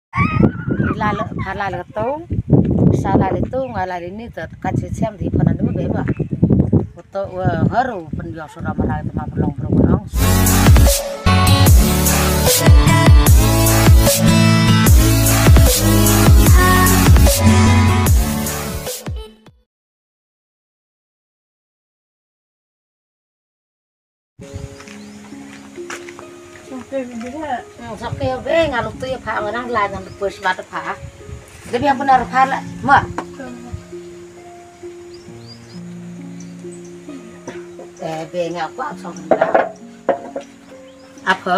Lala halala to salala to ngalala ini terkacau siam di panan dulu beba foto haru penjual sudah marah itu mah belum berguna. Sampai be ngalu tu ya pak orang lain yang bers batu pak. Tapi yang benar pak lah, mak. Be ngaku apa sama apa?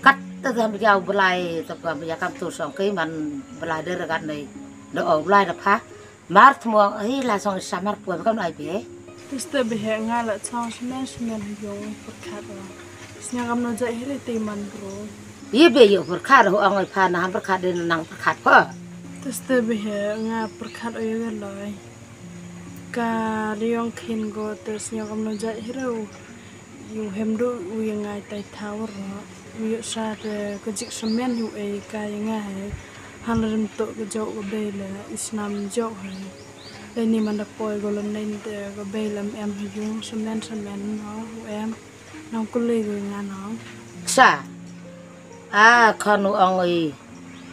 Cắt tới tham gia belai tập bây giờ cam tu song cái mình belai đưa ra cái này, nó ở belai là pak. Mart mua ấy là song samar buat kan ai be. Terus terbihe ngala song semen yung perkat Snya kamu nojak hele teman bro. Iya be yo perkat ho angai pa na perkat den nang perkat pa. Terus terbihe nga perkat oyo galai. Ka liong kin go terus nya kamu nojak hele yu hemdo u ngai tai tower yu sa de kejik semen yu e ka nga he hanren to ke jauh ke bela islam jauh he. Ini mana poi golon lain de ke bela em yung semen no em nong kulit gue nganong. Sa, kanu angai,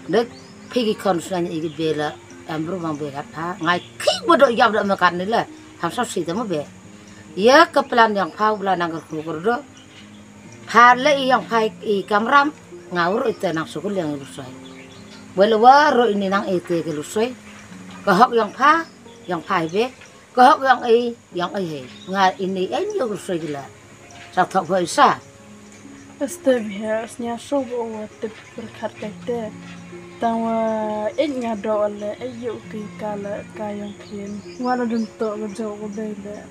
dek pergi konsulan ini bela, ambil mang berat ha, ngai kik bodoh jawab dah makan ni lah, hamsah sih temu be. Ya kepelan yang pau belan angker kukurdo, pale yang pai kamram ngawur itu nang sukul yang lusai. Walawa ro ini nang itu ke lusai, kahok yang pai be, kahok yang he, ngai ini yang lusai gila. Sao thọ vậy sa? Astagfirullah, snya sobo wat berkat kete. Tang ít nga do le ayu ki kala kayang kin. Wala dun to ga jo go bele.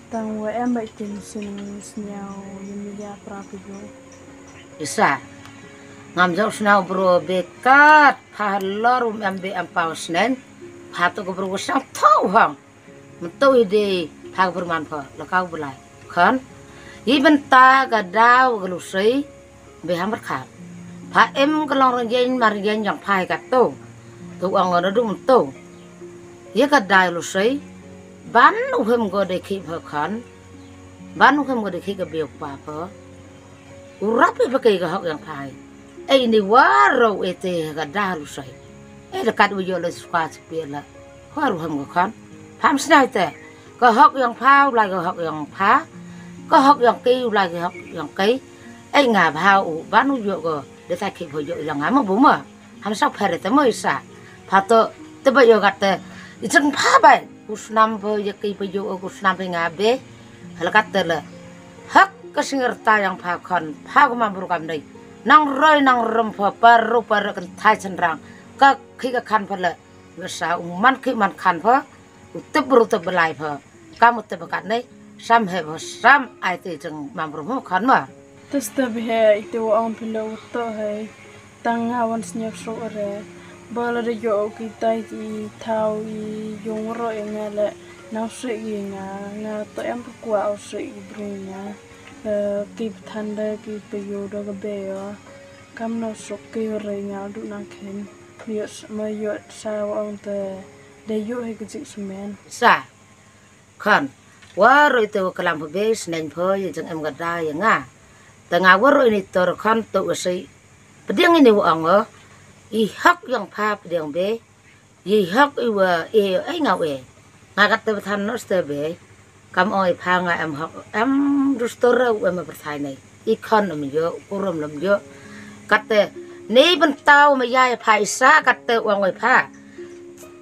Tang em bai tin sin snyao yimiya prapigo. Isa. Ngam jo snau bro bekat phalorum ambe ampaw snen. Phato go bro sang thau hang. Mtu ide phag berman pha lakau bulai. Khan Iban ta gadau galusai beham berkat. Pa em kalong renggen margen yang pai kato. Tu ang ada dum tu. Ye gadai lusai ban uhem go de ki phakan. Ban uhem go de ki ga beu pa pa. Urap pe pakai ga hok yang pai. Ai ni waro ete gadai lusai. Dekat ujo le squat pela. Waru hem go kan. Pam snai te. Ga hok yang pau lai ga hok yang pa. Có học yang kêu là học yang cây ấy ngà vào bán nuôi dựa để thay kịp hồi dựa yang ngắm mà bố mà ham sao phải để tới mới xả phá tơ tới bây giờ gặt tơ chẳng phá vậy kusnam bây giờ kịp bây giờ kusnam bây ngà bé hay là gặt tơ là hắc cái sinh ta yang phá còn phá của mình buru cầm đây năng rơi năng rầm phá paru cần thay chân răng các khi các khăn phá là người sao man khi man khăn phá tiếp buru tiếp lại phá cả một tiếp bạc đấy Sam hẹp sam ai thì chẳng mà bro khán mà. Terus terbihe itu orang pilau to hai tang awan senyap sore. Bala de yo kita di tau I yung ro yang ale nau se nga to em kwa au se brunya. Ki thanda ki peyo do ga be yo. Kam no sok ki re nga du nang ken. Yo ma yo sa on te de yo he ki semen. Sa. Khan Wah, itu kelam habis neng poi jeng em gada ya nga. Tengah waro ini terkan tu usai. Pediang ini wang hak yang pa pediang be. Hak iwa ngawe. Ngakat tu betan nos tu be. Kam oi pa nga em hak em rustora em berthai nei. Ikon em yo, kurum lem yo. Kata ni bentau mayai pa isa kata wang oi pa.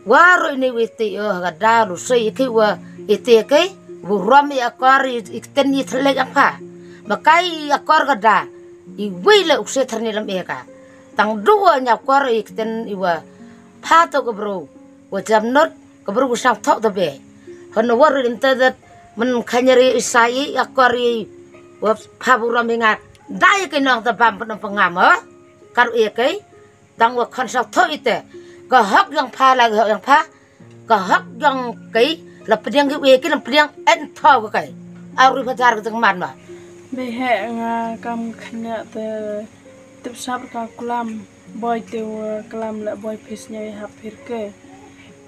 Waro ini witi gada rusai ikiwa iti kai. Buram ya akar ikten ni thelek apa makai akar gada iwi le ukse therni lam eka tang dua nya akar ikten iwa phato ko bro wajam not ko bro usang thok tabe hono war inta men khanyari isai akar wa pha buram nga dai ke nong ta pam pengam kar e kai tang wa khan sak thok ite ko hak yang pha la yang pha ko hak yang kai là pediang cái làm pediang en thao cái ao ri phar cái man mà be he nga kam khnya te tip sab ka kulam boy tiêu clam lại boy phis nhảy hấp phết kê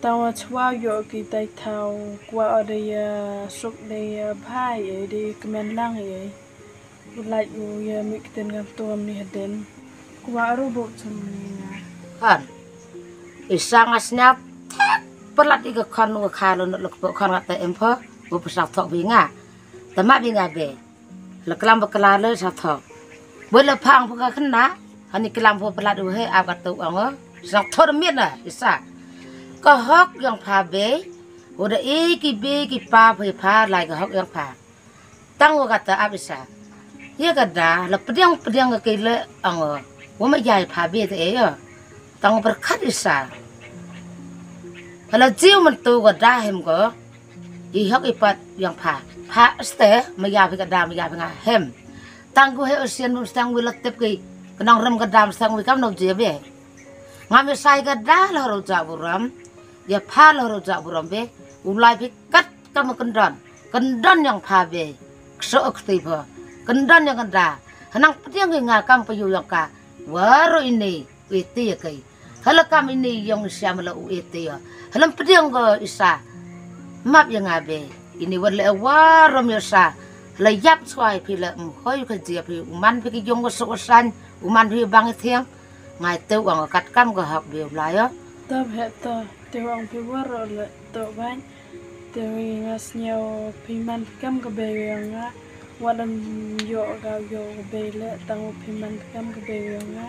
tao chua yo kỳ tay thao qua ở đây súc đây phai ấy đi comment lang ấy lại u mi kiten ngam tuam ni haden qua ru bo chum ni kan isang asnap pelat iga kan wa khalon lo ko kan ngata empo bu pesak thok binga tama binga be la kelam bekala le sa thok bo le phang pha khna ani kelam pho pelat u he ab katu ang sak thor miet na isa ko hok yang pha be udah ki pa phe pha lai ko hok yang pha tang wa kata ab isa ye kada la pedang ke le ang wo ma yai pha be te yo tang berkat isa kalau jiu mentu ko dahem ko ihok ipat yang pha ste maya phi kadam maya phi nga hem tang ko he osian mustang wilat tep ki kenang rem kadam sang wi kam no je be ngam sai kada la ro ja buram ya pha la ro ja buram be ulai phi kat kam kendon yang pha be so akti pha kendon yang kada hanang ptiang nga kam payu yang ka waro ini iti kai hala kam ini yang siam la uiti ya halam pediang go isa map yang abe ini wala warom ya sa la yap swai pi la hoi ka dia pi man pi ki yong go so san man pi bang thiang ngai teu ang kat kam go hak be la ya ta he ta teu ang pi waro la to ban teu ngas nyao pi man kam ka be yang nga wadan yo ga yo be le tang pi man kam ka be yang nga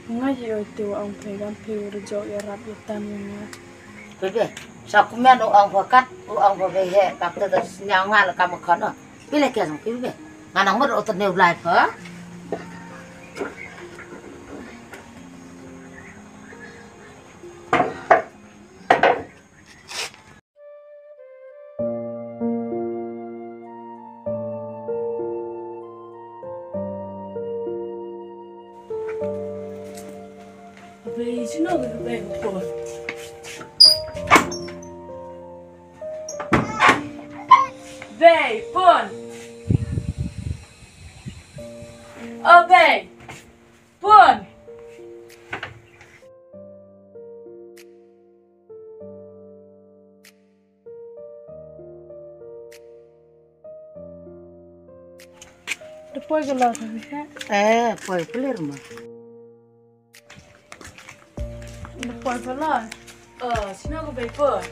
ngay giờ tiêu ông phải làm phiêu rồi cho ya rap ya tam nha. Bebe, sao cũng men ông phải cắt, ông phải về hệ, các thứ đó nhau nga là cầm một khẩn rồi. Biết là kia xong bebe, ngàn ông mất ô tô nêu lại phở. Vì chứ nó được về của về phun về phun Depois que lá tá Foi clear mà. Depois que lá, se não vai pôr.